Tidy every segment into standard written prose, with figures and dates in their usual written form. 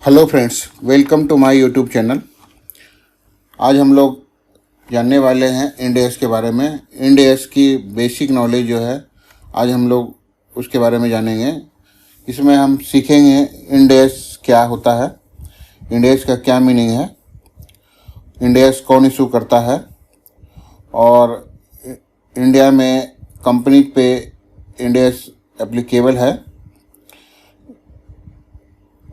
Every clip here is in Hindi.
Hello friends, welcome to my YouTube channel. आज हम लोग जानने वाले हैं इंड एस के बारे में। इंड एस की बेसिक नॉलेज जो है आज हम लोग उसके बारे में जानेंगे। इसमें हम सीखेंगे इंड एस क्या होता है, इंड एस का क्या मीनिंग है, इंड एस कौन इशू करता है और इंडिया में कंपनी पे इंड एस एप्लीकेबल है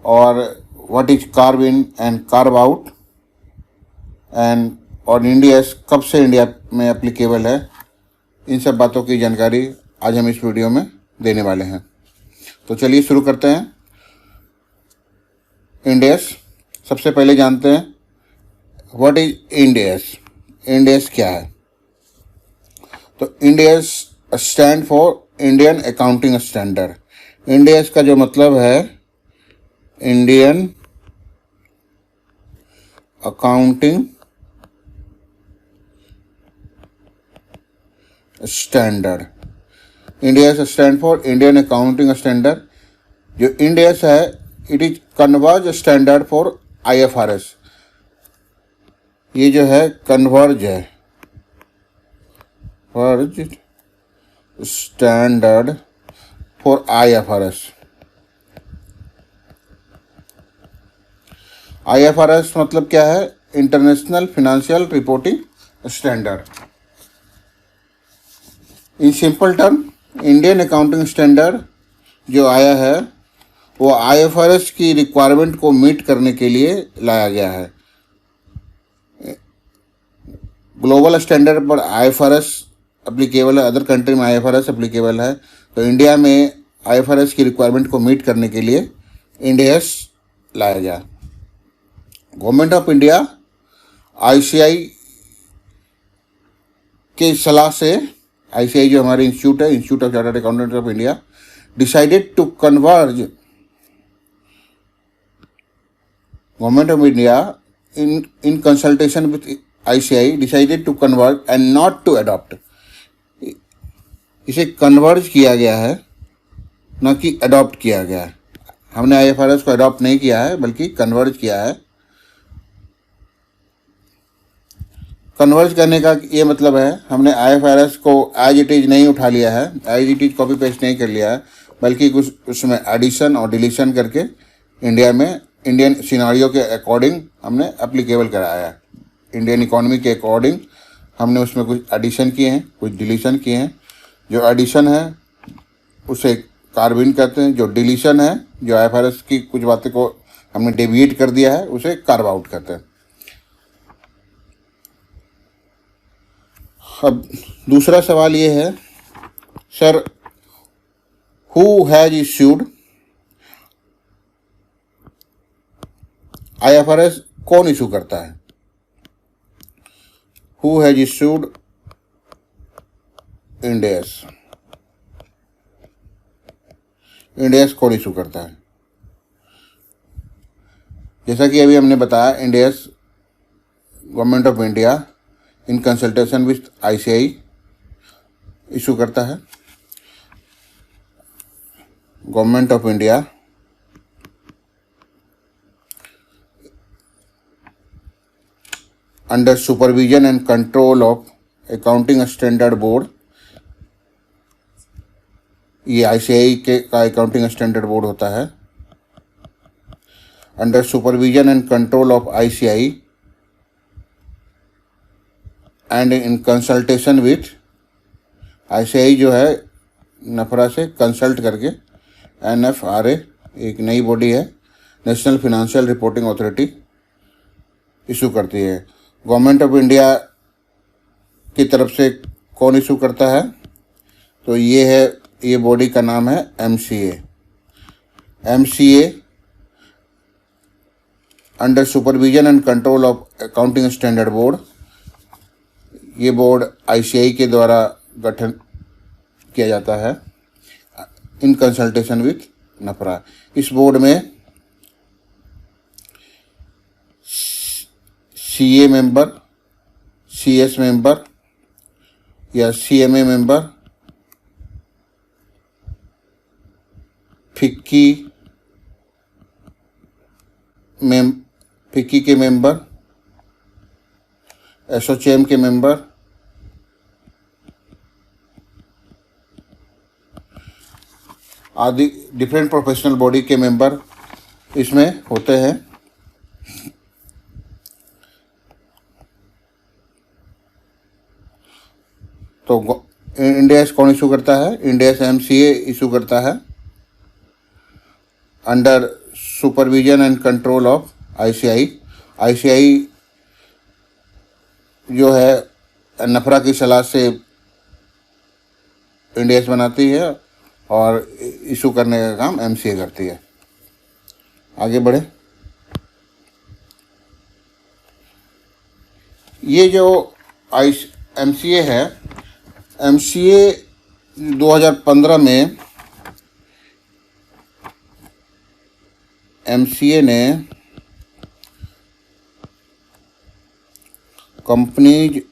और what is curve in and carve out and और इंडिया कब से इंडिया में एप्लीकेबल है। इन सब बातों की जानकारी आज हम इस वीडियो में देने वाले हैं। तो चलिए शुरू करते हैं। इंडेस सबसे पहले जानते हैं व्हाट इज इंडेस। इंडेस क्या है? तो Ind AS stand for Indian accounting standard. Ind AS का जो मतलब है Indian accounting standard. Ind AS stand for Indian accounting standard. जो इंडियस है it is converge standard for IFRS। ये जो है कन्वर्ज है, converge standard for IFRS। IFRS मतलब क्या है? International financial reporting standard. In simple term Indian accounting standard जो आया है वो IFRS की रिक्वायरमेंट को मीट करने के लिए लाया गया है। ग्लोबल स्टैंडर्ड पर IFRS एप्लीकेबल है, अदर कंट्री में IFRS एप्लीकेबल है, तो इंडिया में IFRS की रिक्वायरमेंट को मीट करने के लिए इंडेस लाया गया। गवर्नमेंट ऑफ इंडिया ICAI के सलाह से, ICAI जो हमारे इंस्टीट्यूट है, institute of chartered accountants of India, decided to converge, government of India in consultation with ICAI decided to converge and not to adopt. इसे कन्वर्ज किया गया है, न कि अडॉप्ट किया गया है। हमने IFRS को अडॉप्ट नहीं किया है बल्कि कन्वर्ज किया है। कन्वर्ज करने का ये मतलब है हमने IFRS को एज इट इज़ नहीं उठा लिया है, as it is copy paste नहीं कर लिया है, बल्कि कुछ उसमें एडिशन और डिलीशन करके इंडिया में इंडियन सिनारियो के अकॉर्डिंग हमने एप्लीकेबल कराया है। इंडियन इकोनॉमी के अकॉर्डिंग हमने उसमें कुछ एडिशन किए हैं, कुछ डिलीशन किए हैं। जो एडिशन है उसे कार्व इन कहते हैं, जो डिलीशन है, जो IFRS की कुछ बातें को हमने डेविएट कर दिया है, उसे कार्व आउट कहते हैं। अब दूसरा सवाल ये है, sir who has issued IFRS, कौन इशू करता है? Who has issued Ind AS, Ind AS कौन इशू करता है? जैसा कि अभी हमने बताया, Ind AS government of India in consultation with ICAI issue करता है। Government of India under supervision and control of accounting standard board, ये ICAI के का अकाउंटिंग स्टैंडर्ड बोर्ड होता है। Under supervision and control of ICAI and in consultation with ICAI जो है नफरा से कंसल्ट करके NFRA एक नई बॉडी है, national financial reporting authority, issue करती है। गवर्नमेंट ऑफ इंडिया की तरफ से कौन इशू करता है? तो ये है, ये बॉडी का नाम है MCA under supervision and control of accounting standard board. ये बोर्ड ICAI के द्वारा गठन किया जाता है इन कंसल्टेशन विथ नफरा। इस बोर्ड में CA मेंबर, CS मेंबर या CMA मेंबर, फिक्की फिक्की के मेंबर, एसोचैम के मेंबर, आदि डिफरेंट प्रोफेशनल बॉडी के मेंबर इसमें होते हैं। तो इंडिया कौन इशू करता है? इंडिया एमसीए इशू करता है under supervision and control of ICI. ICI जो है नफरा की सलाह से इंडिया बनाती है और इशू करने का काम एमसीए करती है। आगे बढ़े। ये जो एमसीए है, एमसीए 2015 में एमसीए ने companies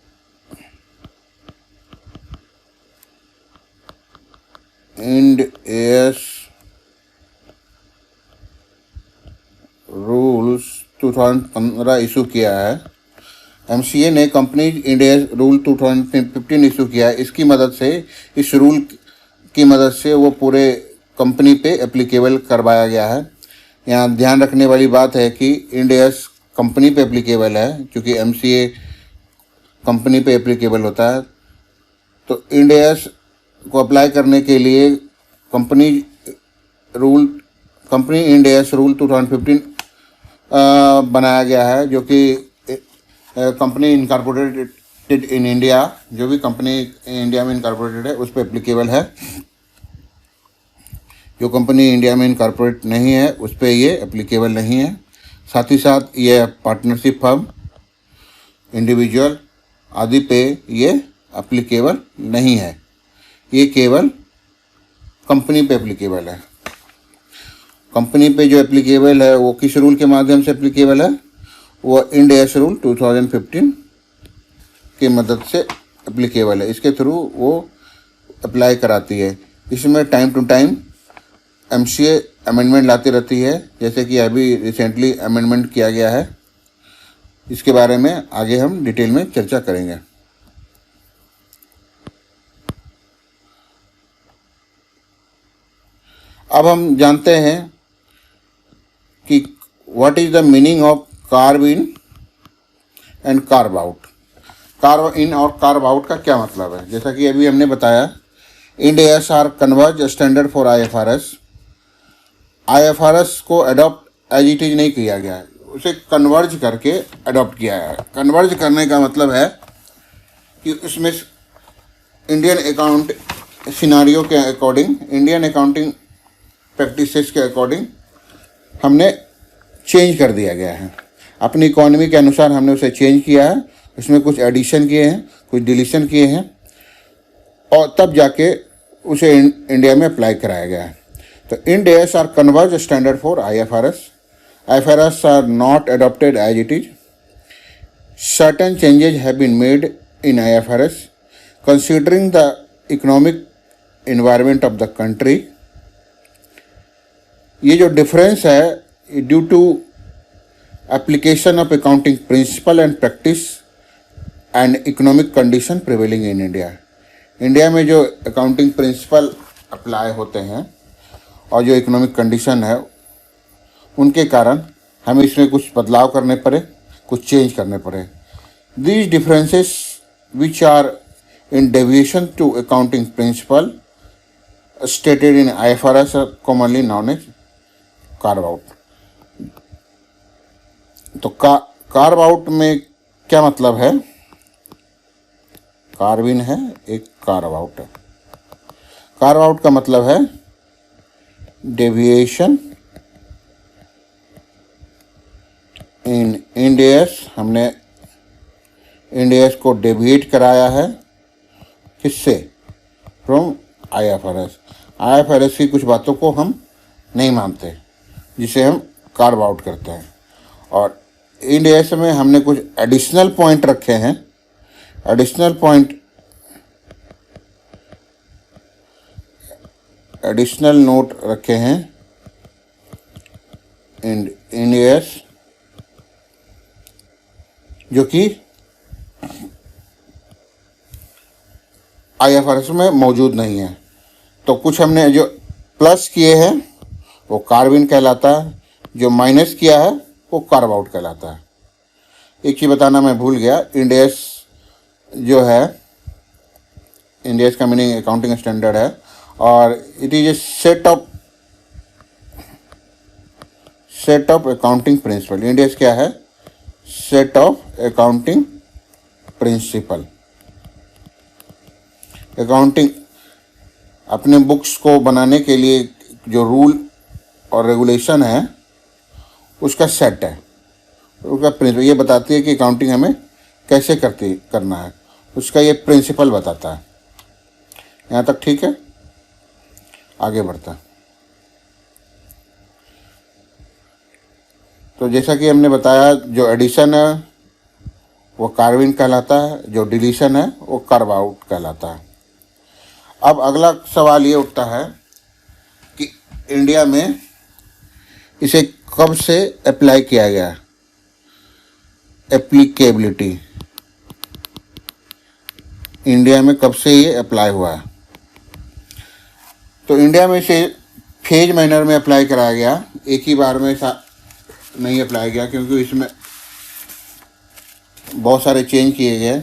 end S rules 2015 issue किया है। एमसीए ने companies end S rule 2015 issue किया है। इसकी मदद से, इस रूल की मदद से वो पूरे कंपनी पे एप्लीकेबल करवाया गया है। यहाँ ध्यान रखने वाली बात है कि इंड एस कंपनी पे एप्लीकेबल है, क्योंकि एमसीए कंपनी पे एप्लीकेबल होता है। तो इंड एस को अप्लाई करने के लिए कंपनी इंड एस रूल 2015 बनाया गया है, जो कि कंपनी इनकॉर्पोरेटेड इन इंडिया, जो भी कंपनी इंडिया में इनकॉर्पोरेटेड है उस पर एप्लीकेबल है। जो कंपनी इंडिया में इनकॉर्पोरेट नहीं है उस पर ये एप्लीकेबल नहीं है। साथ ही साथ ये पार्टनरशिप फर्म, इंडिविजुअल आदि पे ये एप्लीकेबल नहीं है। ये केवल कंपनी पे एप्लीकेबल है। कंपनी पे जो एप्लीकेबल है वो किस रूल के माध्यम से एप्लीकेबल है? वो इंड एस रूल 2015 की मदद से एप्लीकेबल है। इसके थ्रू वो अप्लाई कराती है। इसमें time to time MCA amendment लाती रहती है, जैसे कि अभी रिसेंटली अमेंडमेंट किया गया है। इसके बारे में आगे हम डिटेल में चर्चा करेंगे। अब हम जानते हैं कि what is the meaning of carve in and carve out. Carve in और कार्व आउट का क्या मतलब है? जैसा कि अभी हमने बताया, end S R converge standard for IFRS. IFRS को अडॉप्ट एज इट इज नहीं किया गया है, उसे कन्वर्ज करके अडॉप्ट किया है। कन्वर्ज करने का मतलब है कि उसमें इंडियन अकाउंट सिनारियो के अकॉर्डिंग, इंडियन अकाउंटिंग प्रैक्टिसेस के अकॉर्डिंग हमने चेंज कर दिया गया है। अपनी इकोनॉमी के अनुसार हमने उसे चेंज किया है। उसमें कुछ एडिशन किए हैं, कुछ डिलीशन किए हैं, और तब जाके उसे इंडिया में अप्लाई कराया गया है। तो end S R converge standard for IFRS. IFRS are not adopted as it is. Certain changes have been made in IFRS considering the economic environment of the country. ये जो डिफरेंस है due to application of accounting principle and practice and economic condition prevailing in India. India में जो अकाउंटिंग प्रिंसिपल अप्लाई होते हैं और जो इकोनॉमिक कंडीशन है, उनके कारण हमें इसमें कुछ बदलाव करने पड़े, कुछ चेंज करने पड़े। These differences which are in deviation to accounting principle stated in IFRS are commonly known as carve out. तो कार्व आउट में क्या मतलब है? कार्विन है, एक कार्व आउट है। कार्व आउट का मतलब है डेविएशन इन इंड एस। हमने इंड एस को डेविएट कराया है किससे? From IFRS। IFRS की कुछ बातों को हम नहीं मानते, जिसे हम कार्व आउट करते हैं। और इंड एस में हमने कुछ एडिशनल पॉइंट रखे हैं। एडिशनल नोट रखे हैं इंड एस जो कि IFRS में मौजूद नहीं है। तो कुछ हमने जो प्लस किए हैं वो कार्बिन कहलाता है, जो माइनस किया है वो कार्व आउट कहलाता है। एक चीज़ बताना मैं भूल गया, इंड एस जो है, इंड एस का मीनिंग अकाउंटिंग स्टैंडर्ड है, और it is a set of accounting principal. End S क्या है? Set of accounting principal. Accounting अपने बुक्स को बनाने के लिए जो रूल और रेगुलेशन है उसका सेट है, उसका प्रिंसिपल ये बताती है कि अकाउंटिंग हमें कैसे करना है, उसका ये प्रिंसिपल बताता है। यहाँ तक ठीक है? आगे बढ़ता। तो जैसा कि हमने बताया, जो एडिशन है वो कार्विन कहलाता है, जो डिलीशन है वो कार्व आउट कहलाता है। अब अगला सवाल ये उठता है कि इंडिया में इसे कब से अप्लाई किया गया? एप्लीकेबिलिटी इंडिया में कब से ये अप्लाई हुआ है? तो इंडिया में इसे फेज मैनर में अप्लाई कराया गया, एक ही बार में नहीं अप्लाई किया, क्योंकि इसमें बहुत सारे चेंज किए गए।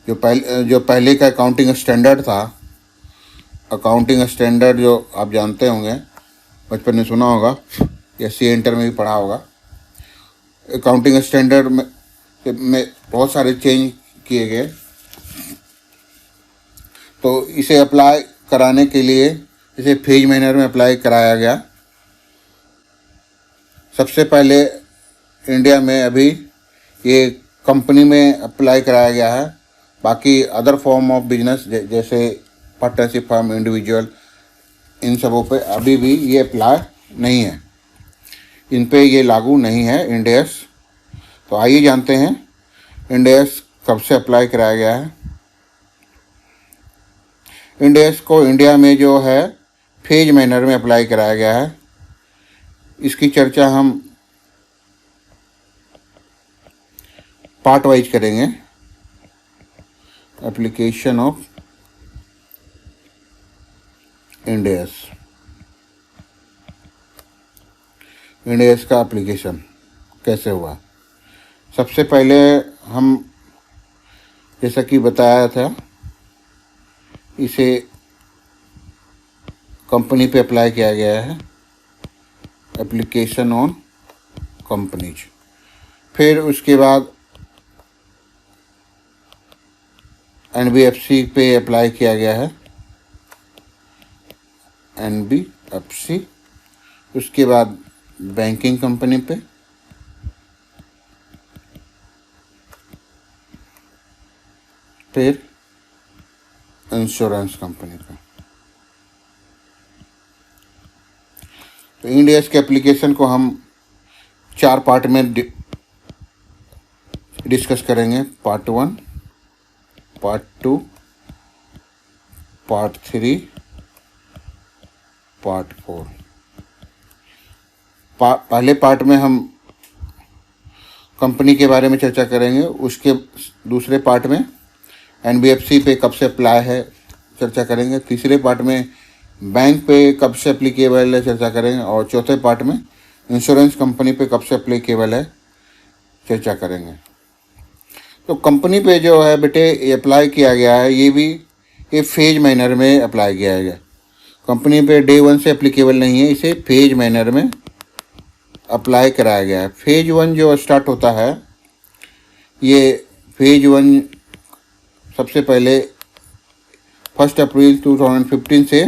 जो पहले का अकाउंटिंग स्टैंडर्ड था, अकाउंटिंग स्टैंडर्ड जो आप जानते होंगे, बचपन में सुना होगा या सी इंटर में भी पढ़ा होगा, अकाउंटिंग स्टैंडर्ड में बहुत सारे चेंज किए गए। तो इसे अप्लाई कराने के लिए इसे फेज मैनर में अप्लाई कराया गया। सबसे पहले इंडिया में अभी ये कंपनी में अप्लाई कराया गया है, बाकी अदर फॉर्म ऑफ बिजनेस जैसे पार्टनरशिप फर्म, इंडिविजुअल, इन सबों पे अभी भी ये अप्लाई नहीं है, इन पे ये लागू नहीं है इंड एस। तो आइए जानते हैं इंड एस कब से अप्लाई कराया गया है। इंड एस को इंडिया में जो है फेज मैनर में अप्लाई कराया गया है। इसकी चर्चा हम पार्ट वाइज करेंगे। Application of Ind S, end S का एप्लीकेशन कैसे हुआ? सबसे पहले हम जैसा कि बताया था, इसे कंपनी पे अप्लाई किया गया है, एप्लीकेशन ऑन कंपनीज। फिर उसके बाद NBFC पे अप्लाई किया गया है, NBFC। उसके बाद बैंकिंग कंपनी पे, फिर इंश्योरेंस कंपनी पे। तो इंड एस के एप्लीकेशन को हम 4 पार्ट में डिस्कस करेंगे। Part 1, part 2, part 3, part 4। पहले पार्ट में हम कंपनी के बारे में चर्चा करेंगे, उसके दूसरे पार्ट में NBFC पे कब से अप्लाई है चर्चा करेंगे, तीसरे पार्ट में बैंक पे कब से एप्लीकेबल है चर्चा करेंगे, और चौथे पार्ट में इंश्योरेंस कंपनी पे कब से एप्लीकेबल है चर्चा करेंगे। तो कंपनी पे जो है बेटे ये अप्लाई किया गया है, ये फेज मैनर में अप्लाई किया गया। कंपनी पे डे 1 से एप्लीकेबल नहीं है, इसे फेज मैनर में अप्लाई कराया गया है। फेज 1 जो स्टार्ट होता है, ये फेज 1 सबसे पहले 1 अप्रैल 2015 से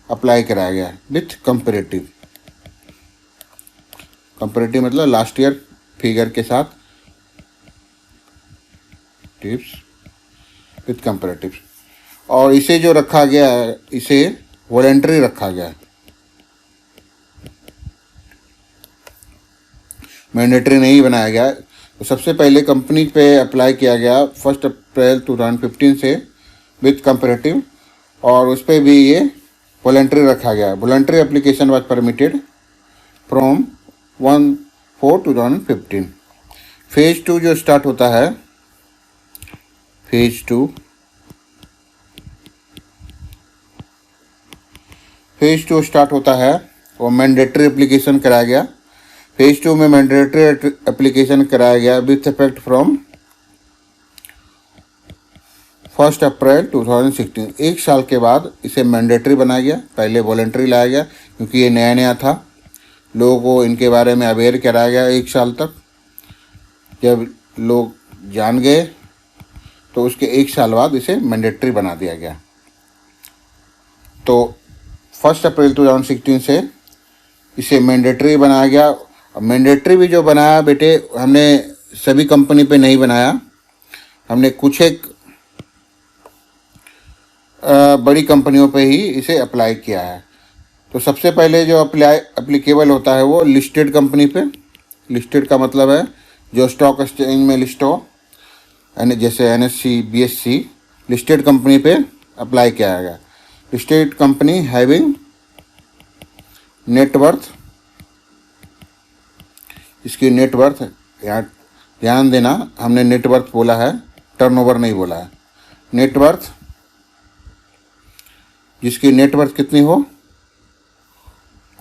अप्लाई कराया गया विथ कंपैरेटिव मतलब लास्ट ईयर फिगर के साथ, टिप्स विथ कंपैरेटिव। और इसे जो रखा गया है, इसे वॉलंटरी रखा गया है, मैंडेटरी नहीं बनाया गया। तो सबसे पहले कंपनी पे अप्लाई किया गया 1 अप्रैल 2015 से विथ कंपैरेटिव, और उस पर भी ये वॉलंटरी रखा गया। Voluntary application was permitted from 1 4/2015। Phase 2 जो स्टार्ट होता है, फेज टू स्टार्ट होता है वो मैंडेटरी एप्लीकेशन कराया गया। फेज 2 में मैंडेटरी एप्लीकेशन कराया गया विथ इफेक्ट फ्रॉम 1 अप्रैल 2016। एक साल के बाद इसे मैंडेटरी बनाया गया, पहले वॉलेंट्री लाया गया क्योंकि ये नया नया था, लोगों को इनके बारे में अवेयर कराया गया। एक साल तक जब लोग जान गए तो उसके एक साल बाद इसे मैंडेटरी बना दिया गया। तो 1 अप्रैल 2016 से इसे मैंडेटरी बनाया गया। मैंडेटरी भी जो बनाया बेटे, हमने सभी कंपनी पे नहीं बनाया, हमने कुछ एक बड़ी कंपनियों पे ही इसे अप्लाई किया है। तो सबसे पहले जो एप्लीकेबल होता है वो लिस्टेड कंपनी पे। लिस्टेड का मतलब है जो स्टॉक एक्सचेंज में लिस्ट हो, जैसे NSE BSE, लिस्टेड कंपनी पे अप्लाई किया गया। लिस्टेड कंपनी हैविंग नेटवर्थ, इसकी नेटवर्थ, यहाँ ध्यान देना हमने नेटवर्थ बोला है, टर्नओवर नहीं बोला है। नेटवर्थ, जिसकी नेटवर्थ कितनी हो,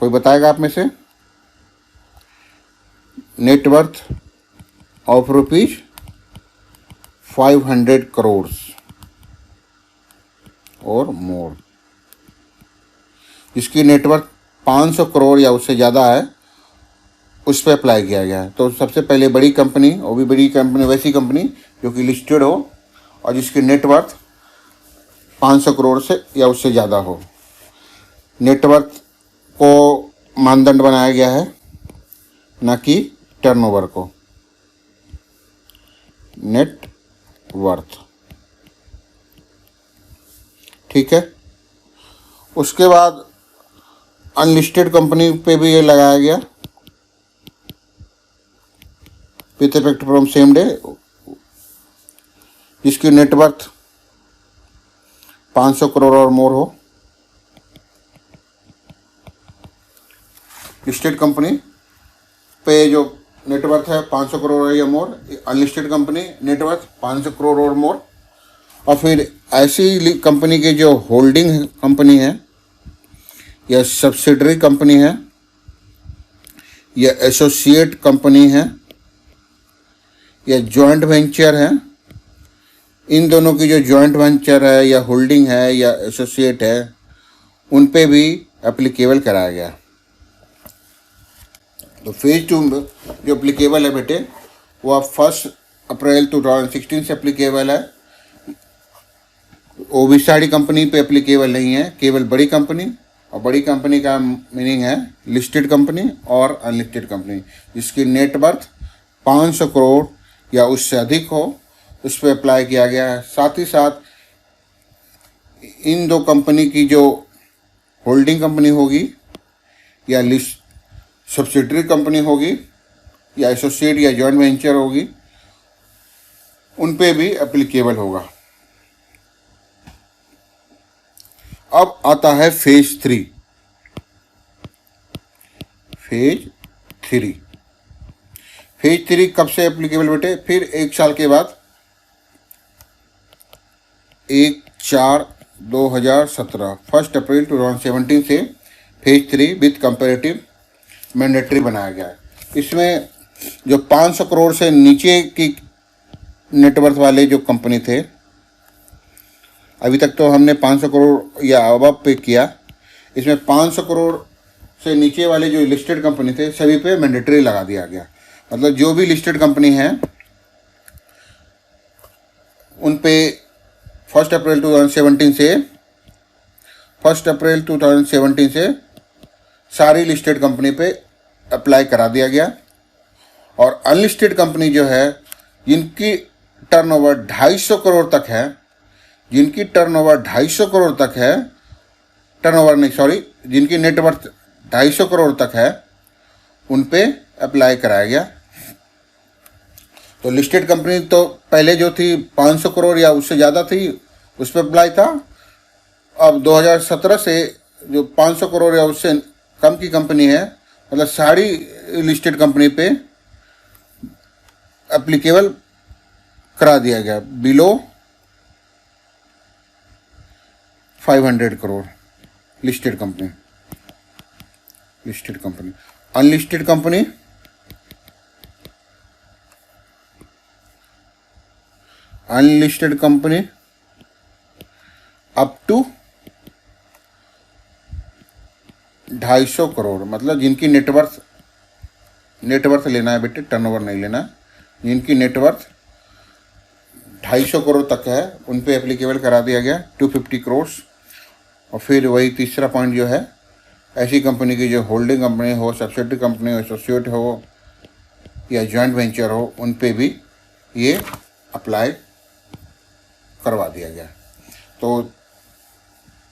कोई बताएगा आप में से? नेटवर्थ ऑफ रुपीज 500 करोड़ और मोर। जिसकी नेटवर्थ 500 करोड़ या उससे ज़्यादा है उस पर अप्लाई किया गया है। तो सबसे पहले बड़ी कंपनी, वो भी बड़ी कंपनी, वैसी कंपनी जो कि लिस्टेड हो और जिसकी नेटवर्थ 500 करोड़ से या उससे ज़्यादा हो। नेटवर्थ को मानदंड बनाया गया है, न कि टर्नओवर को। नेटवर्थ, ठीक है। उसके बाद अनलिस्टेड कंपनी पे भी ये लगाया गया with effect from same day, जिसकी नेटवर्थ 500 करोड़ और मोर हो। लिस्टेड कंपनी पे जो नेटवर्थ है 500 करोड़ या मोर, अनलिस्टेड कंपनी नेटवर्थ 500 करोड़ और मोर। और फिर ऐसी कंपनी की जो होल्डिंग कंपनी है या सब्सिडरी कंपनी है या एसोसिएट कंपनी है या जॉइंट वेंचर है, इन दोनों की जो जॉइंट वेंचर है या होल्डिंग है या एसोसिएट है, उन पे भी एप्लीकेबल कराया गया। तो फेज 2 जो एप्लीकेबल है बेटे, वो आप 1 अप्रैल 2016 से एप्लीकेबल है। वो भी सारी कंपनी पे एप्लीकेबल नहीं है, केवल बड़ी कंपनी, और बड़ी कंपनी का मीनिंग है लिस्टेड कंपनी और अनलिस्टेड कंपनी जिसकी नेटवर्थ 500 करोड़ या उससे अधिक हो, उस पर अप्लाई किया गया है। साथ ही साथ इन दो कंपनी की जो होल्डिंग कंपनी होगी या लिस्ट सब्सिडरी कंपनी होगी या एसोसिएट या जॉइंट वेंचर होगी, उन पे भी एप्लीकेबल होगा। अब आता है फेज 3। फेज 3 कब से एप्लीकेबल बेटे? फिर एक साल के बाद 1/4/2017 1 अप्रैल 2017 से फेज 3 विथ कंपेरेटिव मैंडेटरी बनाया गया है। इसमें जो 500 करोड़ से नीचे की नेटवर्थ वाले जो कंपनी थे, अभी तक तो हमने 500 करोड़ या अबव पे किया, इसमें 500 करोड़ से नीचे वाले जो लिस्टेड कंपनी थे सभी पे मैंडेटरी लगा दिया गया। मतलब जो भी लिस्टेड कंपनी है उन पे 1 अप्रैल 2017 से सारी लिस्टेड कंपनी पे अप्लाई करा दिया गया। और अनलिस्टेड कंपनी जो है, जिनकी टर्नओवर 250 करोड़ तक है, जिनकी नेटवर्थ 250 करोड़ तक है, उन पे अप्लाई कराया गया। तो लिस्टेड कंपनी तो पहले जो थी 500 करोड़ या उससे ज़्यादा थी, उस पर अप्लाई था। अब 2017 से जो 500 करोड़ या उससे कम की कंपनी है, मतलब सारी लिस्टेड कंपनी पे एप्लीकेबल करा दिया गया below 500 crore. Listed company, unlisted company up to 250 crore, मतलब जिनकी नेटवर्थ लेना है बेटे, टर्नओवर नहीं लेना। जिनकी नेटवर्थ 250 करोड़ तक है उन पे एप्लीकेबल करा दिया गया 250 करोड़। और फिर वही तीसरा पॉइंट जो है, ऐसी कंपनी की जो होल्डिंग कंपनी हो, सब्सिडरी कंपनी हो, एसोसिएट हो या जॉइंट वेंचर हो, उन पे भी ये अप्लाई करवा दिया गया। तो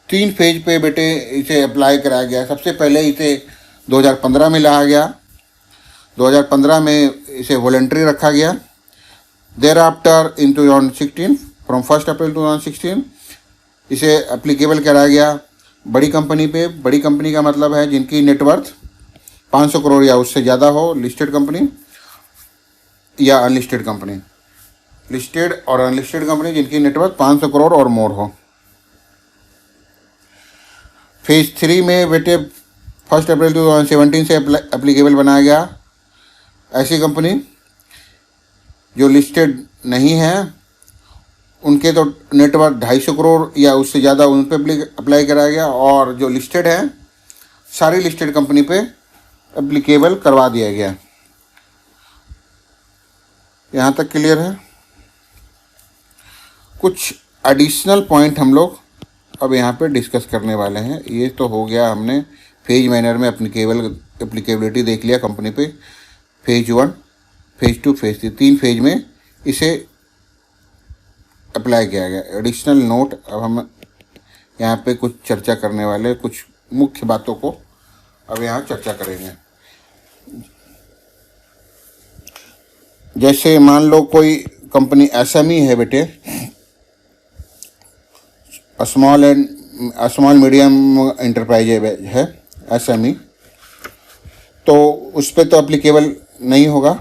3 फेज पे बेटे इसे अप्लाई कराया गया। सबसे पहले इसे 2015 में लाया गया, 2015 में इसे वॉलंटरी रखा गया। देयर आफ्टर इन 2016, फ्रॉम 1 अप्रैल 2016 इसे एप्लीकेबल कराया गया बड़ी कंपनी पे। बड़ी कंपनी का मतलब है जिनकी नेटवर्थ 500 करोड़ या उससे ज़्यादा हो, लिस्टेड कंपनी या अनलिस्टेड कंपनी। लिस्टेड और अनलिस्टेड कंपनी जिनकी नेटवर्थ 500 करोड़ और मोर हो। फेज 3 में बेटे 1 अप्रैल 2017 से एप्लीकेबल बनाया गया ऐसी कंपनी जो लिस्टेड नहीं है, उनके तो नेटवर्थ 250 करोड़ या उससे ज़्यादा, उन पर अप्लाई कराया गया। और जो लिस्टेड है सारी लिस्टेड कंपनी पे एप्लीकेबल करवा दिया गया। यहाँ तक क्लियर है। कुछ एडिशनल पॉइंट हम लोग अब यहाँ पे डिस्कस करने वाले हैं। ये तो हो गया, हमने फेज मैनर में एप्लीकेबिलिटी देख लिया कंपनी पे। फेज 1, फेज 2, फेज 3, 3 फेज में इसे अप्लाई किया गया। एडिशनल नोट, अब हम यहाँ पे कुछ चर्चा करने वाले, कुछ मुख्य बातों को अब यहाँ चर्चा करेंगे। जैसे मान लो कोई कंपनी एसएमई है बेटे, स्मॉल मीडियम एंटरप्राइज है एसएमई, तो उस पर तो एप्लीकेबल नहीं होगा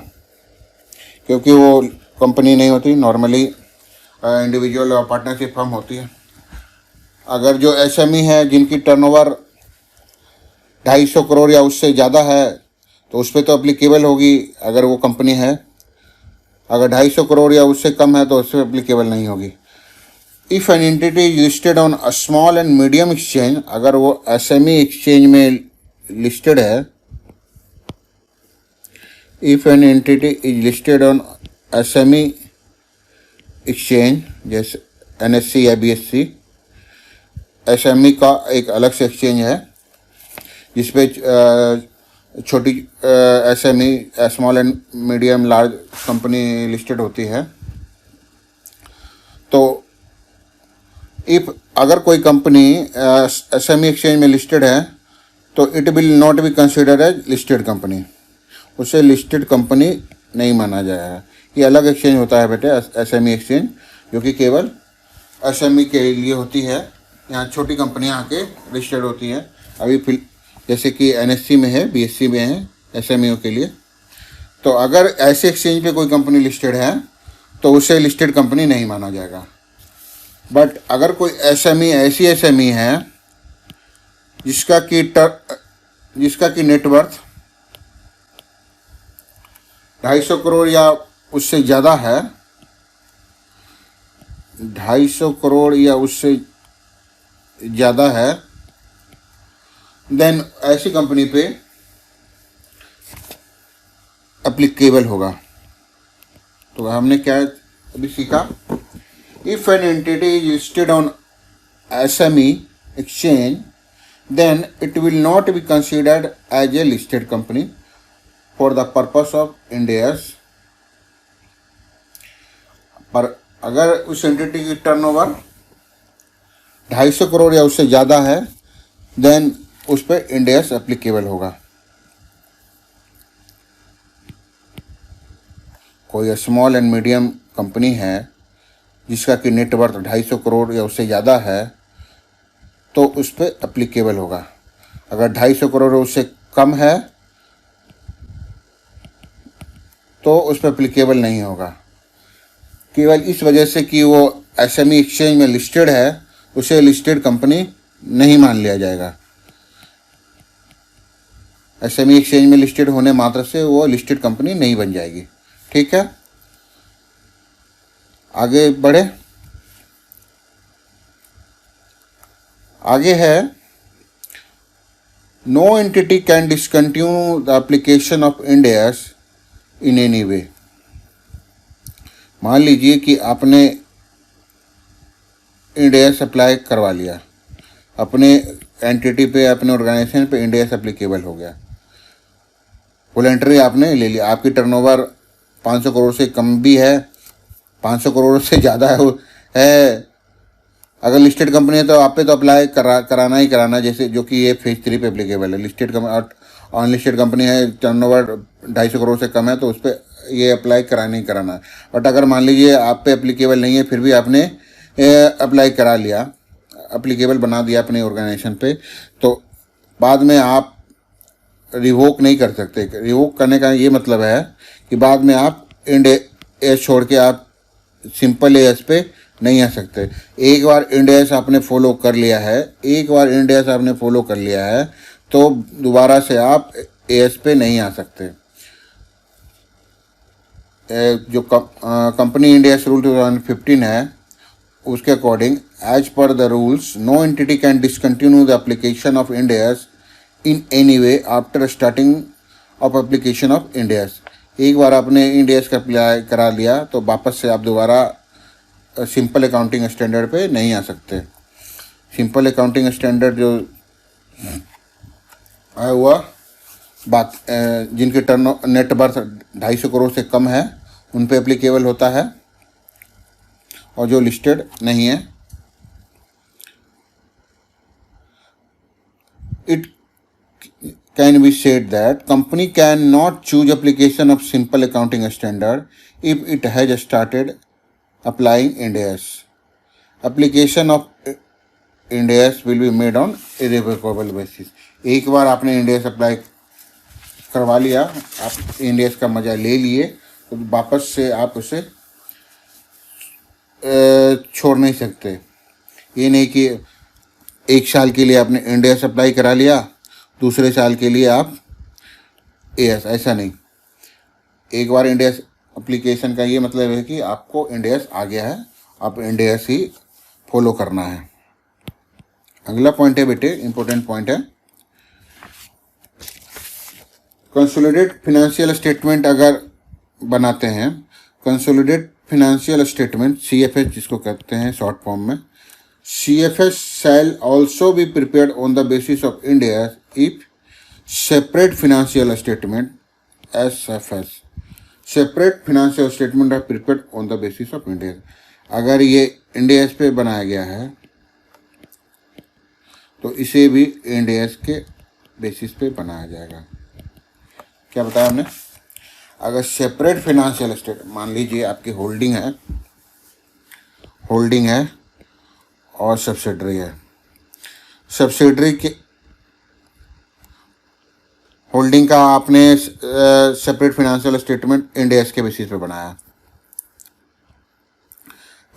क्योंकि वो कंपनी नहीं होती, नॉर्मली इंडिविजुअल और पार्टनरशिप फर्म होती है। अगर जो एसएमई है जिनकी टर्नओवर 250 करोड़ या उससे ज़्यादा है तो उस पर तो एप्लीकेबल होगी अगर वो कंपनी है। अगर 250 करोड़ या उससे कम है तो उस पर एप्लीकेबल नहीं होगी। If an entity is listed on a small and medium exchange, अगर वो एसएमई एक्सचेंज में लिस्टेड है, if an entity is listed on SME exchange जैसे एनएससी या बीएससी, एसएमई का एक अलग से एक्सचेंज है जिसपे छोटी SME, small and medium large company listed होती है। तो अगर कोई कंपनी एसएमई एक्सचेंज में लिस्टेड है तो it will not be considered as listed company, उसे लिस्टेड कंपनी नहीं माना जाएगा। ये अलग एक्सचेंज होता है बेटे, एसएमई एक्सचेंज, जो कि केवल एसएमई के लिए होती है। यहाँ छोटी कंपनियाँ आके लिस्टेड होती हैं। अभी जैसे कि एनएससी में है, बीएससी में है, एसएमईओ के लिए। तो अगर ऐसे एक्सचेंज पे कोई कंपनी लिस्टेड है तो उसे लिस्टेड कंपनी नहीं माना जाएगा। बट अगर कोई एसएमई ऐसी एसएमई है जिसका कि नेटवर्थ 250 करोड़ या उससे ज़्यादा है, 250 करोड़ या उससे ज़्यादा है, देन ऐसी कंपनी पे एप्लीकेबल होगा। तो हमने क्या अभी सीखा, if an entity is listed on SME exchange then it will not be considered as a listed company for the purpose of Ind AS. पर अगर उस एंटिटी की टर्नओवर 250 करोड़ या उससे ज़्यादा है देन उस पर इंड एस एप्लीकेबल होगा। कोई स्मॉल एंड मीडियम कंपनी है जिसका कि नेटवर्थ 250 करोड़ या उससे ज़्यादा है तो उस पर एप्लीकेबल होगा। अगर 250 करोड़ उससे कम है तो उस पर एप्लीकेबल नहीं होगा। केवल इस वजह से कि वो एसएमई एक्सचेंज में लिस्टेड है, उसे लिस्टेड कंपनी नहीं मान लिया जाएगा। एसएमई एक्सचेंज में लिस्टेड होने मात्र से वो लिस्टेड कंपनी नहीं बन जाएगी। ठीक है, आगे बढ़े। आगे है, no entity can discontinue the application of Ind AS in any way. मान लीजिए कि आपने इंड एस अप्लाई करवा लिया, अपने एंटिटी पे, अपने ऑर्गेनाइजेशन पे इंड एस एप्लीकेबल हो गया, वॉलंटरी आपने ले लिया। आपकी टर्नओवर 500 करोड़ से कम भी है, 500 करोड़ से ज़्यादा है। अगर लिस्टेड कंपनी है तो आप पे तो अप्लाई कराना ही कराना, जैसे जो कि ये फेज 3 पे एप्लीकेबल है। लिस्टेड कंपनी, अनलिस्टेड कंपनी है, टर्नओवर 250 करोड़ से कम है, तो उस पर ये अप्लाई कराना ही कराना है। बट अगर मान लीजिए आप पे एप्लीकेबल नहीं है, फिर भी आपने अप्लाई करा लिया, एप्लीकेबल बना दिया अपने ऑर्गेनाइजेशन पे, तो बाद में आप रिवोक नहीं कर सकते। रिवोक करने का ये मतलब है कि बाद में आप इंड एस छोड़ के आप सिंपल एस पे नहीं आ सकते। एक बार इंड एस आपने फॉलो कर लिया है, एक बार इंड एस आपने फॉलो कर लिया है, तो दोबारा से आप एस पे नहीं आ सकते। जो कंपनी इंड एस रूल 2015 है, उसके according, as per the rules, no entity can discontinue the application of Ind AS in any way after starting of application of Ind AS. एक बार आपने इंड एस का अप्लाई करा लिया तो वापस से आप दोबारा सिंपल अकाउंटिंग स्टैंडर्ड पे नहीं आ सकते। सिंपल अकाउंटिंग स्टैंडर्ड जो आया हुआ, जिनके टर्न नेट वर्थ 250 करोड़ से कम है, उन पे एप्लीकेबल होता है, और जो लिस्टेड नहीं है, it can be said that company can not choose application of simple accounting standard if it has started applying Ind AS. Application of Ind AS will be made on irrevocable basis. एक बार आपने Ind AS अप्लाई करवा लिया, आप Ind AS का मजा ले लिए, तो वापस से आप उसे छोड़ नहीं सकते। ये नहीं कि 1 साल के लिए आपने Ind AS अप्लाई करा लिया, दूसरे साल के लिए आप एस, ऐसा नहीं। एक बार इंड एस एप्लीकेशन का ये मतलब है कि आपको इंड एस आ गया है, आप इंड एस ही फॉलो करना है। अगला पॉइंट है बेटे, इंपॉर्टेंट पॉइंट है, कंसोलिडेट फिनेंशियल स्टेटमेंट अगर बनाते हैं, कंसोलिडेट फिनेंशियल स्टेटमेंट CFS जिसको कहते हैं शॉर्ट फॉर्म में, CFS shall also be prepared on the basis of Ind AS if separate financial statement SFS separate financial statement are prepared on the basis of Ind AS। अगर ये Ind AS पे बनाया गया है तो इसे भी Ind AS के बेसिस पे बनाया जाएगा। क्या बताया हमने? अगर सेपरेट फाइनेंशियल स्टेटमेंट, मान लीजिए आपकी होल्डिंग है और सब्सिडरी है, सब्सिडरी के होल्डिंग का आपने separate financial statement end S के बेसिस पे बनाया,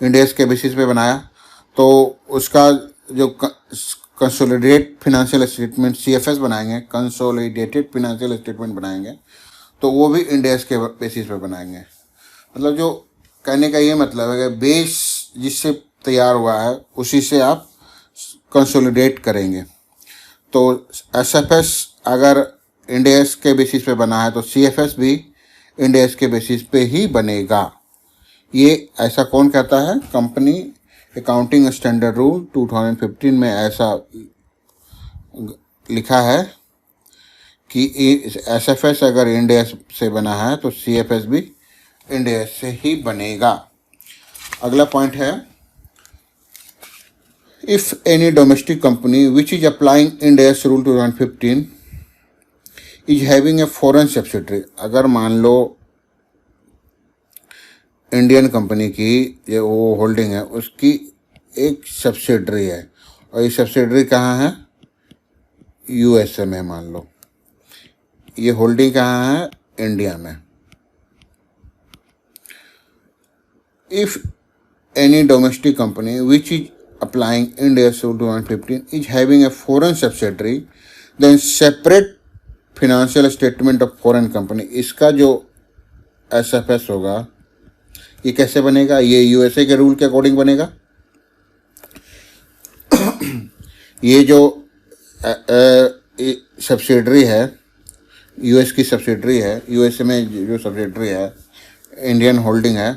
इंड एस के बेसिस पे बनाया, तो उसका जो कंसोलिडेट फाइनेंशियल स्टेटमेंट CFS बनाएंगे, कंसोलिडेटेड फाइनेंशियल स्टेटमेंट बनाएंगे, तो वो भी इंड एस के बेसिस पे बनाएंगे। मतलब जो कहने का ये मतलब है कि बेस जिससे तैयार हुआ है उसी से आप कंसोलिडेट करेंगे। तो SFS अगर इंड एस के बेसिस पे बना है तो CFS भी इंड एस के बेसिस पे ही बनेगा। ये ऐसा कौन कहता है? कंपनी अकाउंटिंग स्टैंडर्ड रूल 2015 में ऐसा लिखा है कि SFS अगर इंड एस से बना है तो CFS भी इंड एस से ही बनेगा। अगला पॉइंट है, if any domestic company which is applying Ind AS rule 2015 is having a foreign subsidiary, अगर मान लो इंडियन कंपनी की जो वो होल्डिंग है उसकी एक सब्सिडरी है, और ये सब्सिडरी कहाँ है? USA में। मान लो ये होल्डिंग कहाँ है? इंडिया में। if any domestic company which is applying India's Rule 215 is having a foreign subsidiary, then separate financial statement of foreign company, इसका जो SFS होगा ये कैसे बनेगा? ये यूएसए के रूल के अकॉर्डिंग बनेगा। ये जो सब्सिडरी है, यूएस की सब्सिडरी है, यूएसए में जो सब्सिडरी है, इंडियन होल्डिंग है,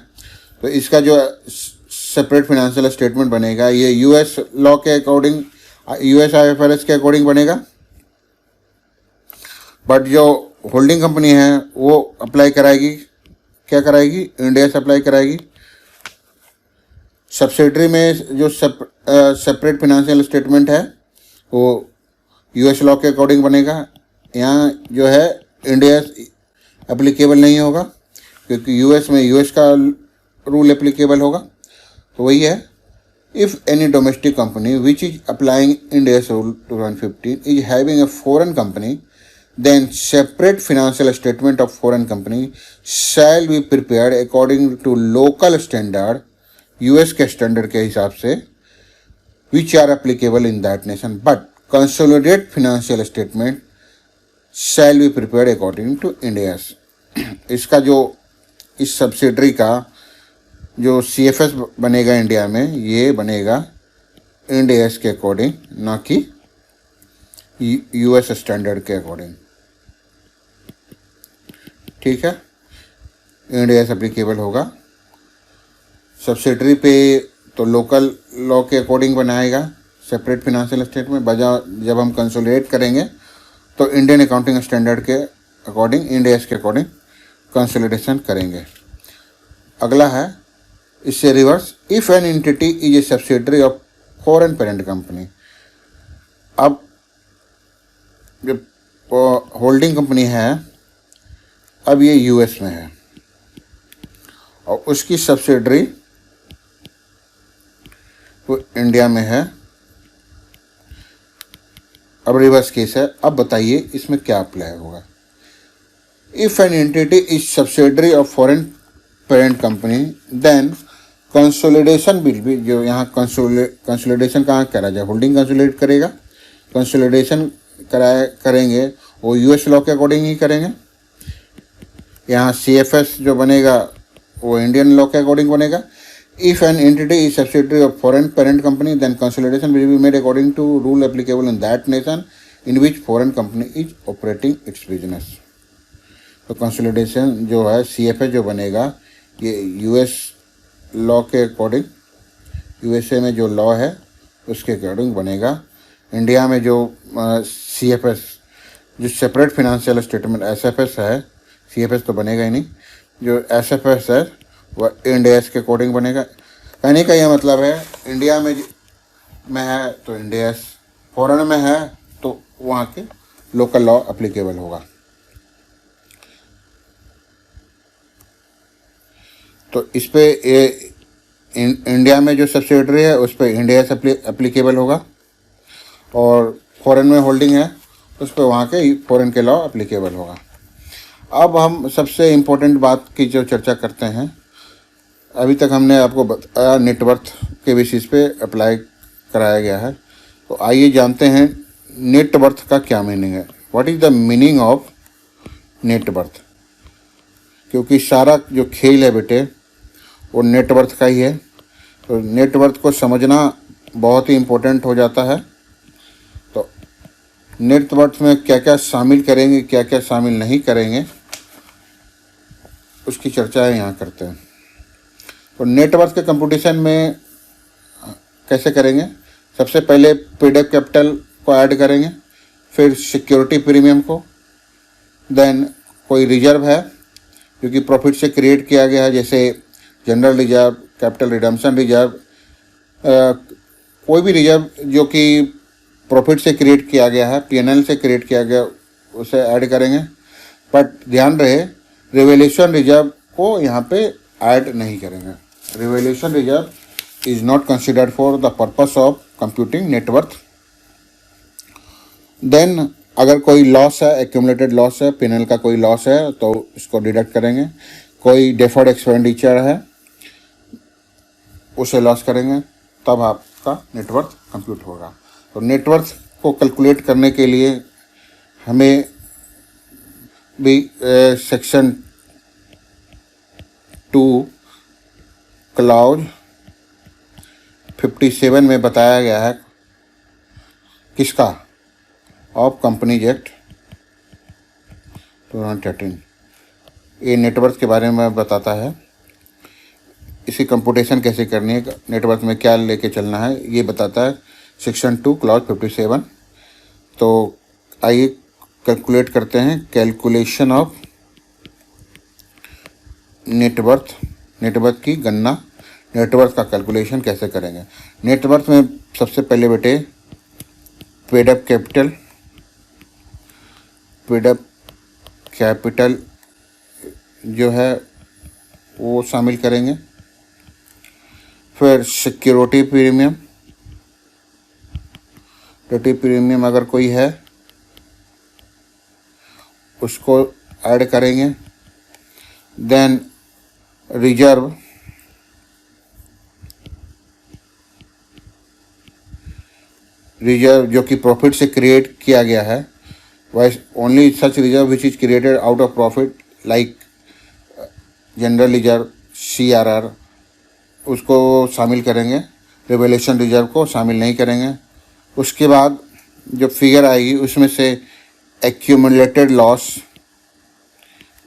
तो इसका जो सेपरेट फाइनेंशियल स्टेटमेंट बनेगा ये यूएस लॉ के अकॉर्डिंग, यूएस आईएफआरएस के अकॉर्डिंग बनेगा। बट जो होल्डिंग कंपनी है वो अप्लाई कराएगी, क्या कराएगी? इंडिया से अप्लाई कराएगी। सब्सिडरी में जो सेपरेट फाइनेंशियल स्टेटमेंट है वो यूएस लॉ के अकॉर्डिंग बनेगा। यहाँ जो है इंडिया एप्लीकेबल नहीं होगा, क्योंकि यूएस में यूएस का रूल एप्लीकेबल होगा। तो वही है, if any domestic company which is applying India's rule 2015 is having a foreign company, then separate financial statement of foreign company shall be prepared according to local standard, US के स्टैंडर्ड के हिसाब से, which are applicable in that nation, but consolidated financial statement shall be prepared according to India's। इसका जो इस सब्सिडरी का जो CFS बनेगा इंडिया में, ये बनेगा इंडियाज के अकॉर्डिंग, ना कि US स्टैंडर्ड के अकॉर्डिंग। ठीक है, इंडिया से एप्लीकेबल होगा। सब्सिडरी पे तो लोकल लॉ के अकॉर्डिंग बनाएगा सेपरेट फाइनेंशियल स्टेटमेंट। जब हम कंसोलिडेट करेंगे तो इंडियन अकाउंटिंग स्टैंडर्ड के अकॉर्डिंग, इंडियाज के अकॉर्डिंग कंसोलिडेशन करेंगे। अगला है इससे reverse, if an entity is a subsidiary of foreign parent company. अब जो होल्डिंग कंपनी है अब ये यूएस में है और उसकी सब्सिडरी वो इंडिया में है। अब रिवर्स केस है। अब बताइए इसमें क्या अप्लाई होगा? If an entity is subsidiary of foreign parent company then consolidation will be, जो यहाँ कंसोलिडेशन कहाँ करा जाए? होल्डिंग कंसोलिडेट करेगा, कंसोलिडेशन करेंगे वो यूएस लॉ के अकॉर्डिंग ही करेंगे। यहाँ CFS जो बनेगा वो इंडियन लॉ के अकॉर्डिंग बनेगा। If an entity is subsidiary of foreign parent company then consolidation will be made according to rule applicable in that nation in which foreign company is operating its business. तो कंसोलिडेशन जो है CFS जो बनेगा ये यूएस लॉ के अकॉर्डिंग, यूएसए में जो लॉ है उसके अकॉर्डिंग बनेगा। इंडिया में जो CFS जो सेपरेट फाइनेंशियल स्टेटमेंट SFS है, CFS तो बनेगा ही नहीं, जो SFS है वह इंडियाज के अकॉर्डिंग बनेगा। कहने का यह मतलब है इंडिया में है तो इंडियाज, फॉरेन में है तो वहाँ के लोकल लॉ एप्लीकेबल होगा। तो इस पे इंडिया में जो सब्सिडरी है उस पर इंडिया से एप्लीकेबल होगा और फॉरेन में होल्डिंग है उस पर वहाँ के फॉरेन के लॉ एप्लीकेबल होगा। अब हम सबसे इम्पोर्टेंट बात की जो चर्चा करते हैं, अभी तक हमने आपको बताया नेटवर्थ के बेसिस पे अप्लाई कराया गया है। तो आइए जानते हैं नेटवर्थ का क्या मीनिंग है। What is the meaning of net worth? क्योंकि सारा जो खेल है बेटे वो नेटवर्थ का ही है। तो नेटवर्थ को समझना बहुत ही इम्पोर्टेंट हो जाता है। तो नेटवर्थ में क्या क्या शामिल करेंगे, क्या क्या शामिल नहीं करेंगे, उसकी चर्चा यहाँ करते हैं। तो नेटवर्थ के कंप्यूटेशन में कैसे करेंगे? सबसे पहले पेड-अप कैपिटल को ऐड करेंगे, फिर सिक्योरिटी प्रीमियम को, देन कोई रिजर्व है जो कि प्रॉफिट से क्रिएट किया गया है, जैसे general reserve, capital redemption reserve, कोई भी रिजर्व जो कि प्रॉफिट से क्रिएट किया गया है, P&L से क्रिएट किया गया, उसे ऐड करेंगे। बट ध्यान रहे रिवैल्यूएशन रिजर्व को यहाँ पे ऐड नहीं करेंगे। Revaluation reserve is not considered for the purpose of computing net worth. Then अगर कोई लॉस है, एक्यूमुलेटेड लॉस है, P&L का कोई लॉस है तो इसको डिडक्ट करेंगे। कोई डेफर्ड एक्सपेंडिचर है उसे लॉस करेंगे, तब आपका नेटवर्थ कंप्यूट होगा। तो नेटवर्थ को कैलकुलेट करने के लिए हमें भी सेक्शन 2 क्लॉज 57 में बताया गया है, किसका, ऑफ कंपनीज एक्ट 2013। ये नेटवर्थ के बारे में बताता है, इसकी कंप्यूटेशन कैसे करनी है, नेटवर्थ में क्या लेके चलना है, ये बताता है सेक्शन 2 क्लॉज 57। तो आइए कैलकुलेट करते हैं, कैलकुलेशन ऑफ नेटवर्थ, नेटवर्थ की गणना, नेटवर्थ का कैलकुलेशन कैसे करेंगे। नेटवर्थ में सबसे पहले बेटे paid up capital, paid up capital जो है वो शामिल करेंगे, फिर सिक्योरिटी प्रीमियम, सिक्योरिटी प्रीमियम अगर कोई है उसको ऐड करेंगे, देन रिजर्व, रिजर्व जो कि प्रॉफिट से क्रिएट किया गया है, vice only such reserve which is created out of profit like general reserve, CRR, उसको शामिल करेंगे, रिवैल्यूएशन रिजर्व को शामिल नहीं करेंगे। उसके बाद जो फिगर आएगी उसमें से एक्यूमुलेटेड लॉस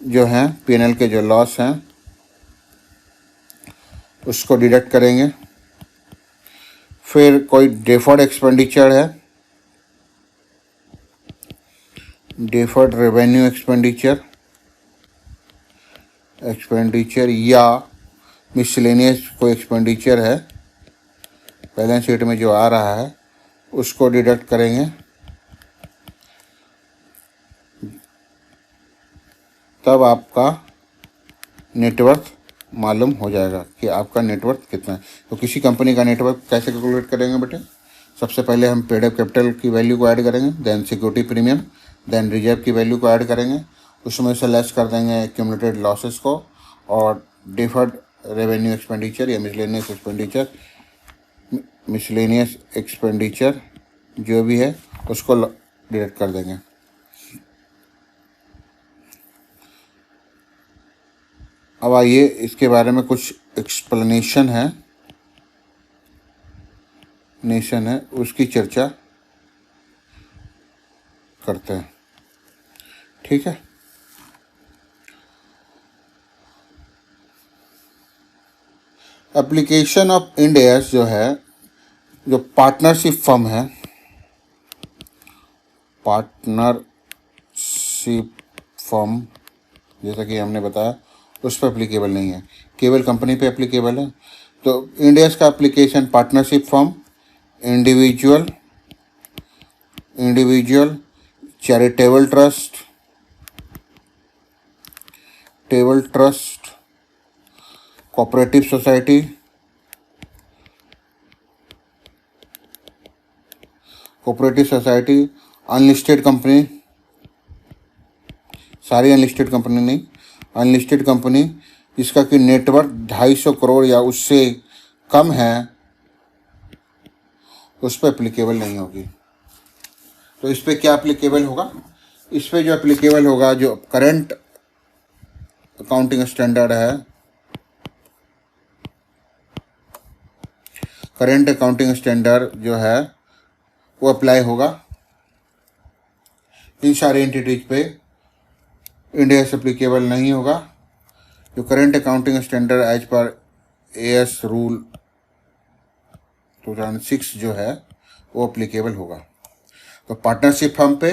जो हैं, P&L के जो लॉस हैं उसको डिडक्ट करेंगे। फिर कोई डेफर्ड एक्सपेंडिचर है, डेफर्ड रेवेन्यू एक्सपेंडिचर, एक्सपेंडिचर या मिसलेनियस कोई एक्सपेंडिचर है बैलेंस शीट में जो आ रहा है उसको डिडक्ट करेंगे। तब आपका नेटवर्थ मालूम हो जाएगा कि आपका नेटवर्थ कितना है। तो किसी कंपनी का नेटवर्थ कैसे कैलकुलेट करेंगे बेटे, सबसे पहले हम पेड अप कैपिटल की वैल्यू को ऐड करेंगे, then security premium, then reserve की वैल्यू को ऐड करेंगे, उसमें से लेस कर देंगे एक्यूमुलेटेड लॉसेस को, और डिफर्ड रेवेन्यू एक्सपेंडिचर या मिसलेनियस एक्सपेंडिचर जो भी है उसको डिडक्ट कर देंगे। अब आइए इसके बारे में कुछ एक्सप्लेनेशन है, उसकी चर्चा करते हैं, ठीक है। एप्लीकेशन ऑफ इंड एस जो है, जो पार्टनरशिप फर्म है, पार्टनरशिप फर्म जैसा कि हमने बताया उस पर एप्लीकेबल नहीं है, केवल कंपनी पे एप्लीकेबल है। तो इंड एस का application partnership firm, individual, charitable trust, cooperative society, unlisted company, सारी अनलिस्टेड कंपनी नहीं, अनलिस्टेड कंपनी जिसका कि नेटवर्थ 250 करोड़ या उससे कम है उस पर एप्लीकेबल नहीं होगी। तो इस पर क्या एप्लीकेबल होगा, इस पर जो एप्लीकेबल होगा, जो करंट अकाउंटिंग स्टैंडर्ड है, करंट अकाउंटिंग स्टैंडर्ड जो है वो अप्लाई होगा इन सारे एंटिटीज पे। इंड एस एप्लीकेबल नहीं होगा। जो current accounting standard as per AS rule 2006 जो है वो एप्लीकेबल होगा। तो पार्टनरशिप फर्म पे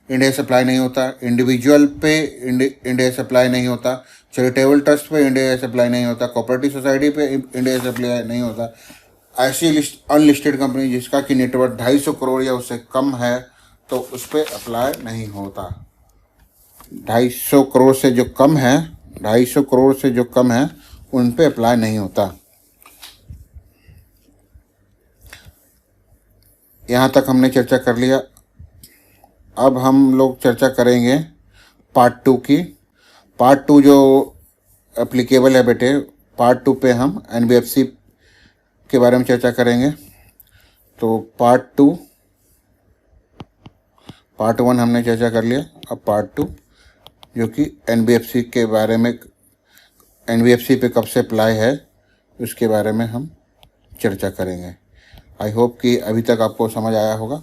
इंड एस अप्लाई नहीं होता, इंडिविजुअल पे इंड एस अप्लाई नहीं होता, चैरिटेबल ट्रस्ट पे इंड एस अप्लाई नहीं होता, कोऑपरेटिव सोसाइटी पे इंड एस अप्लाई नहीं होता। ऐसी अनलिस्टेड कंपनी जिसका कि नेटवर्थ 250 करोड़ या उससे कम है तो उस पर अप्लाई नहीं होता। 250 करोड़ से जो कम है, 250 करोड़ से जो कम है उन पे अप्लाई नहीं होता। यहाँ तक हमने चर्चा कर लिया। अब हम लोग चर्चा करेंगे पार्ट 2 की। पार्ट 2 जो एप्लीकेबल है बेटे, पार्ट 2 पे हम NBFC के बारे में चर्चा करेंगे। तो पार्ट 1 हमने चर्चा कर लिया, अब पार्ट 2 जो कि एनबीएफसी के बारे में, एनबीएफसी पे कब से अप्लाई है उसके बारे में हम चर्चा करेंगे। आई होप कि अभी तक आपको समझ आया होगा।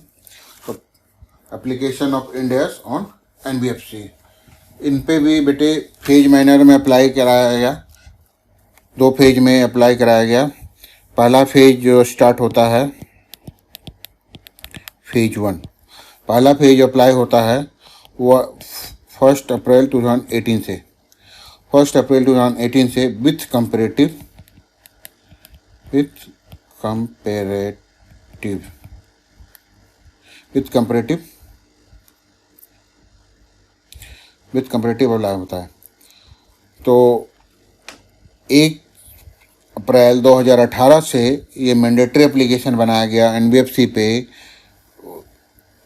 तो application of Ind AS on NBFC, इन पे भी बेटे फेज मैनर में अप्लाई कराया गया, 2 फेज में अप्लाई कराया गया। पहला फेज जो स्टार्ट होता है फेज 1, पहला फेज अप्लाई होता है वो 1 अप्रैल 2018 से, 1 अप्रैल 2018 से विथ कंपैरेटिव अप्लाई होता है। तो 1 अप्रैल 2018 से ये मैंडेटरी एप्लीकेशन बनाया गया एनबीएफसी पे।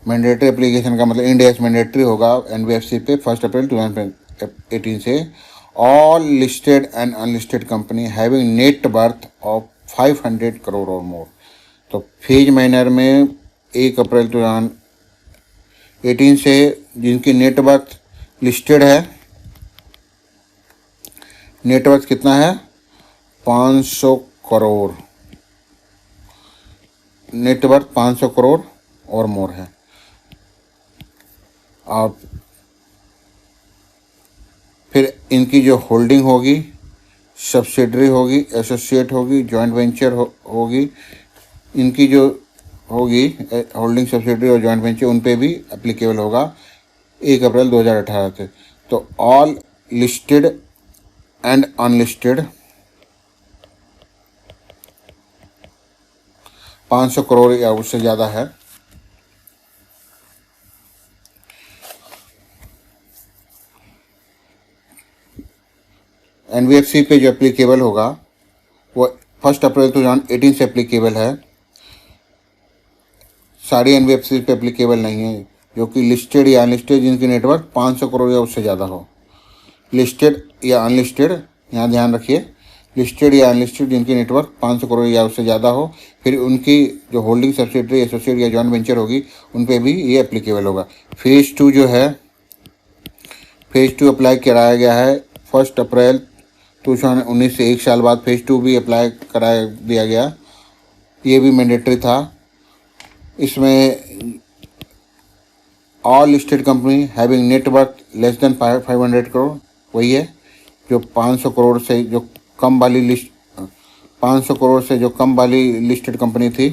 मैंडेटरी एप्लीकेशन का मतलब इंड एस मैंडेटरी होगा एनबीएफसी पे 1 अप्रैल 2018 से। All listed and unlisted company having net worth of 500 crore और मोर। तो फेज मैनर में 1 अप्रैल 2018 से जिनकी नेटवर्थ लिस्टेड है, नेटवर्थ कितना है 500 करोड़, नेटवर्थ 500 करोड़ और मोर है। और फिर इनकी जो होल्डिंग होगी, सब्सिडरी होगी, एसोसिएट होगी, जॉइंट वेंचर होगी, इनकी जो होगी होल्डिंग, सब्सिडरी और जॉइंट वेंचर, उन पे भी एप्लीकेबल होगा 1 अप्रैल 2018 से। तो all listed and unlisted 500 crore या उससे ज़्यादा है। एनबीएफसी पे जो एप्लीकेबल होगा वो 1 अप्रैल 2018 से एप्लीकेबल है। सारी एनबीएफसी पे एप्लीकेबल नहीं है, जो कि लिस्टेड या अनलिस्टेड जिनकी नेटवर्क 500 करोड़ या उससे ज़्यादा हो। लिस्टेड या अनलिस्टेड, यहाँ ध्यान रखिए, लिस्टेड या अनलिस्टेड जिनकी नेटवर्क 500 करोड़ या उससे ज़्यादा हो, फिर उनकी जो होल्डिंग, सब्सिडरी, एसोसिएट या जॉइंट वेंचर होगी, उन पे भी ये एप्लीकेबल होगा। फेज़ 2 जो है, फेज़ 2 अप्लाई कराया गया है 1 अप्रैल 2019 से 1 साल बाद फेज़ 2 भी अप्लाई करा दिया गया। ये भी मैंडेटरी था। इसमें all listed company having net worth less than 500 crore, वही है जो 500 करोड़ से जो कम वाली लिस्ट, 500 करोड़ से जो कम वाली लिस्टेड कंपनी थी,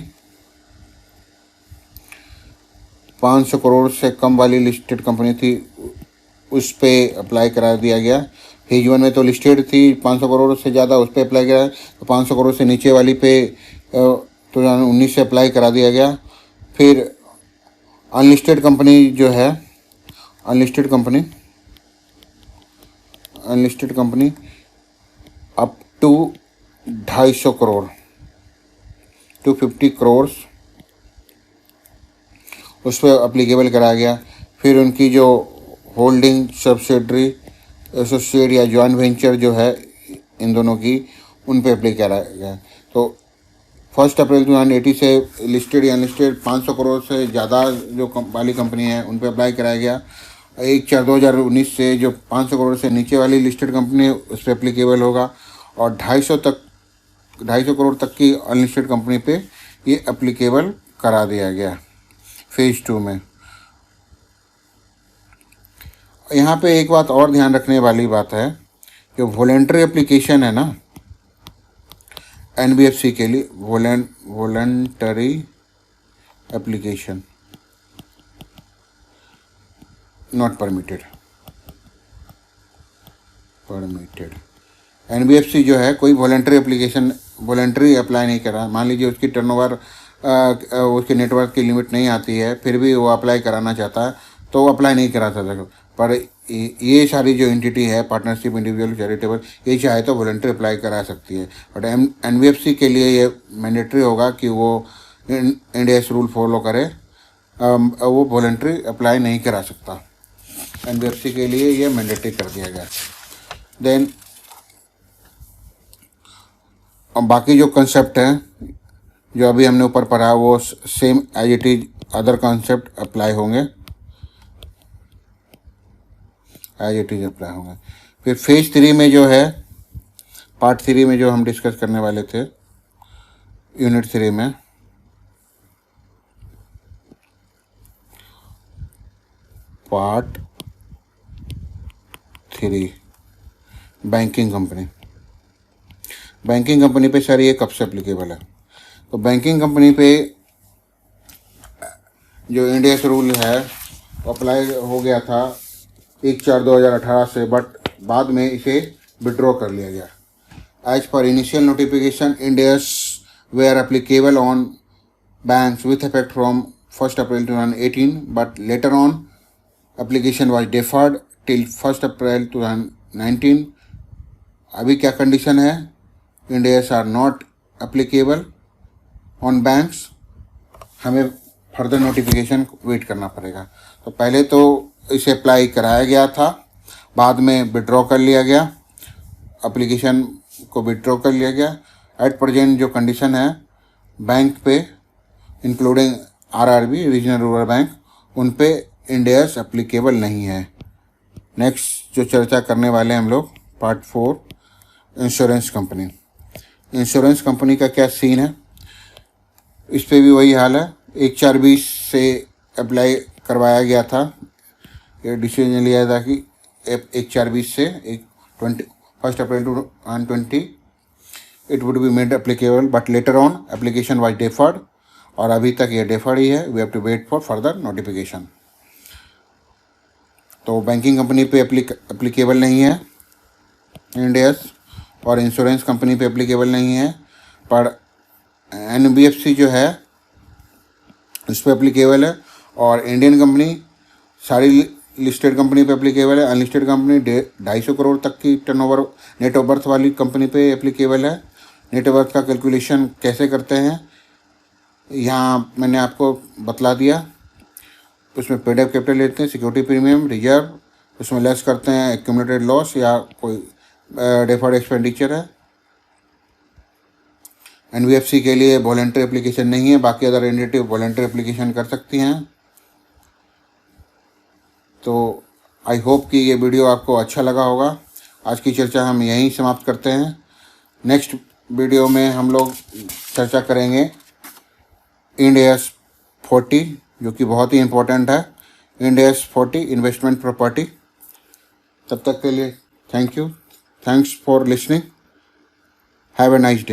500 करोड़ से कम वाली लिस्टेड कंपनी थी, उस पे अप्लाई करा दिया गया। फेज 1 में तो लिस्टेड थी 500 करोड़ से ज़्यादा, उस पर अप्लाई करा, तो 500 करोड़ से नीचे वाली पे 2019 से अप्लाई करा दिया गया। फिर अनलिस्टेड कंपनी जो है, unlisted company up to 250 crore, 250 crore उस पर अप्लीकेबल कराया गया। फिर उनकी जो होल्डिंग, सब्सिडरी, एसोसिएट या जॉइंट वेंचर जो है इन दोनों की, उन पे अप्लाई कराया गया। तो 1 अप्रैल 2018 से लिस्टेड या अनलिस्टेड 500 करोड़ से ज़्यादा जो वाली कंपनी है उन पे अप्लाई कराया गया। 1/4/2019 से जो 500 करोड़ से नीचे वाली लिस्टेड कंपनी उस पर अप्लीकेबल होगा, और 250 करोड़ तक की अनलिस्टेड कंपनी पे ये अप्लीकेबल करा दिया गया फेज़ 2 में। यहाँ पे एक बात और ध्यान रखने वाली बात है, जो वॉलंटरी एप्लीकेशन है ना एनबीएफसी के लिए, voluntary application not permitted. NBFC जो है कोई वॉलंटरी एप्लीकेशन, वॉलंटरी अप्लाई नहीं कर रहा। मान लीजिए उसकी टर्नओवर, उसके नेटवर्क की लिमिट नहीं आती है, फिर भी वो अप्लाई कराना चाहता है तो वो अप्लाई नहीं करा सकता। पर ये सारी जो एंटिटी है, पार्टनरशिप, इंडिविजुअल, चैरिटेबल, ये चाहे तो वॉलंटरी अप्लाई करा सकती है। बट एनबीएफसी के लिए ये मैंडेटरी होगा कि वो इंड एस रूल फॉलो करे, वो वॉलंटरी अप्लाई नहीं करा सकता। एनबीएफसी के लिए ये मैंडेटरी कर दिया गया। देन बाकी जो कंसेप्ट हैं जो अभी हमने ऊपर पढ़ा वो same as it is other concept apply होंगे, एज इट इज अप्लाई होंगे। फिर फेज 3 में जो है, पार्ट 3 में जो हम डिस्कस करने वाले थे, यूनिट 3 में, part 3 banking company. Banking company पे सर ये कब से अप्लीकेबल है? तो बैंकिंग कंपनी पे जो इंडिया से रूल है वो अप्लाई हो गया था 1/4/2018 से, बट बाद में इसे विड्रॉ कर लिया गया। As per initial notification Ind AS were applicable on banks with effect from 1 April 2018, but later on application was deferred till 1 April 2019। अभी क्या कंडीशन है? Ind AS are not applicable on banks, हमें फर्दर नोटिफिकेशन वेट करना पड़ेगा। तो पहले तो इसे अप्लाई कराया गया था, बाद में विड्रॉ कर लिया गया, एप्लीकेशन को विड्रॉ कर लिया गया। एट प्रेजेंट जो कंडीशन है बैंक पे, including RRB regional rural bank, उन पे इंडियस एप्लीकेबल नहीं है। नेक्स्ट जो चर्चा करने वाले हैं हम लोग, part 4 insurance company. Insurance company का क्या सीन है? इस पे भी वही हाल है, 1/4/20 से अप्लाई करवाया गया था। ये डिसीजन लिया था कि 1/4/20 से 1 April 2020 it would be made applicable, but later on application was deferred, और अभी तक ये डेफर्ड ही है। We have to wait for further notification. तो बैंकिंग कंपनी पे एप्लीकेबल नहीं है इंडियस, और इंश्योरेंस कंपनी पे एप्लीकेबल नहीं है, पर NBFC जो है उस पर एप्लीकेबल है, और इंडियन कंपनी सारी लिस्टेड कंपनी पे एप्लीकेबल है। अनलिस्टेड कंपनी 250 करोड़ तक की टर्नओवर नेट ऑफ बर्थ वाली कंपनी पे एप्लीकेबल है। नेट ऑफ बर्थ का कैलकुलेशन कैसे करते हैं यहाँ मैंने आपको बतला दिया। उसमें पेड अप कैपिटल लेते हैं, सिक्योरिटी प्रीमियम, रिजर्व, उसमें लेस करते हैं एक्यूमुलेटेड लॉस या कोई डेफर्ड एक्सपेंडिचर है। NBFC के लिए वॉलंटरी एप्लीकेशन नहीं है, बाकी अदर एंटिटी वॉलंटरी एप्लीकेशन कर सकती हैं। तो आई होप कि ये वीडियो आपको अच्छा लगा होगा। आज की चर्चा हम यहीं समाप्त करते हैं। नेक्स्ट वीडियो में हम लोग चर्चा करेंगे इंडियस 40, जो कि बहुत ही इम्पोर्टेंट है, इंडियस 40 इन्वेस्टमेंट प्रॉपर्टी। तब तक के लिए thank you, thanks for listening, have a nice day.